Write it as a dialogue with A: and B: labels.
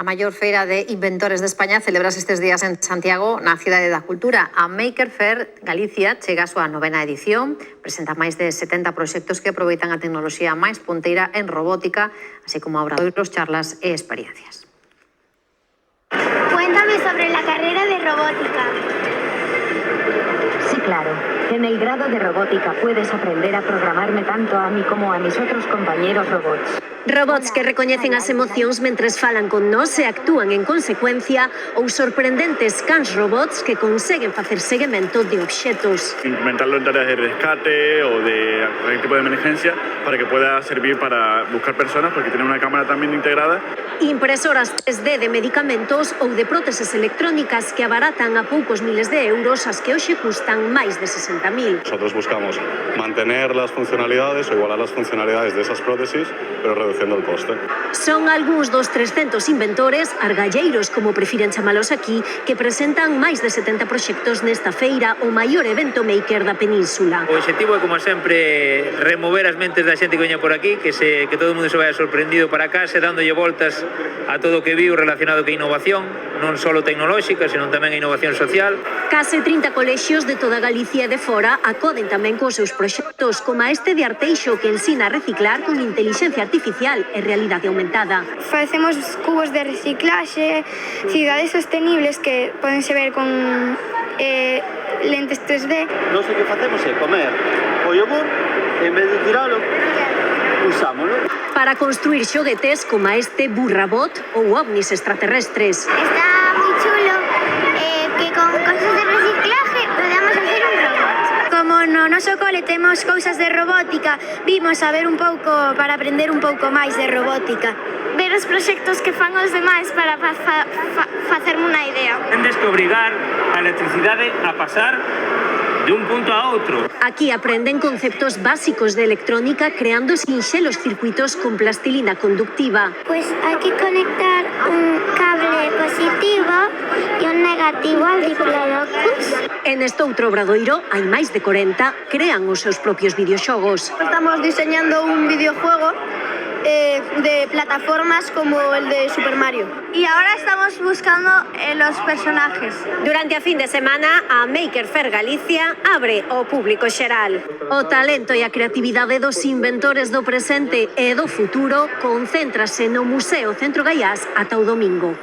A: A maior feira de inventores de España celebrase estes días en Santiago, na Cidade da Cultura. A Maker Faire Galicia chega a súa 9ª edición, presenta máis de 70 proxectos que aproveitan a tecnoloxía máis punteira en robótica, así como obradoiros, charlas e experiencias.
B: Cuéntame sobre la carrera de robótica.
C: Sí, claro. En el grado de robótica puedes aprender a programarme tanto a mí como a mis otros compañeros robots.
D: Robots que recoñecen as emocións mentres falan con nós e actúan en consecuencia, ou sorprendentes cans robots que conseguen facer seguimento de obxetos.
E: Implementarlo en tareas de rescate o de cualquier tipo de emergencia para que pueda servir para buscar personas, porque tiene una cámara también integrada.
D: Impresoras 3D de medicamentos ou de próteses electrónicas que abaratan a poucos miles de euros as que hoxe custan máis de 60.000.
F: Nosotros buscamos mantener las funcionalidades o igualar las funcionalidades de esas prótesis, pero reduciendo el coste.
D: Son algúns dos 300 inventores, argalleiros como prefiren chamalos aquí, que presentan máis de 70 proxectos nesta feira, o maior evento maker da península.
G: O objetivo é, como sempre, remover as mentes da xente que veña por aquí, que todo o mundo se vaya sorprendido para casa, dándolle voltas a todo o que viu relacionado que innovación, non só tecnolóxica, senón tamén a innovación social.
D: Case 30 colexios de toda Galicia e de fora acoden tamén cos seus proxectos, como este de Arteixo, que ensina a reciclar con inteligencia artificial e realidade aumentada.
B: Facemos cubos de reciclaxe, cidades sostenibles que podense ver con lentes 3D.
H: Nós o que facemos é comer o yogur, en vez de tiralo, usámoslo.
D: Para construir xoguetes como este Burrabot ou ovnis extraterrestres.
B: Está moi chulo que con cosas de reciclaje podamos hacer un robot. Como no noso cole temos cousas de robótica, vimos a ver un pouco para aprender un pouco máis de robótica. Ver os proxectos que fan os demais para facerme unha idea.
G: Tendes que obrigar a electricidade a pasar de un punto a outro.
D: Aquí aprenden conceptos básicos de electrónica creando sinxelos circuitos con plastilina conductiva.
B: Pues hay que conectar un cable positivo y un negativo al diplodocus.
D: En este outro obradoiro, hai máis de 40, crean os seus propios videoxogos.
B: Estamos diseñando un videojuego de plataformas como el de Super Mario. Y ahora estamos buscando los personajes.
D: Durante a fin de semana, a Maker Faire Galicia abre ao público xeral. O talento e a creatividade dos inventores do presente e do futuro concéntrase no Museo Centro Gaiás ata o domingo.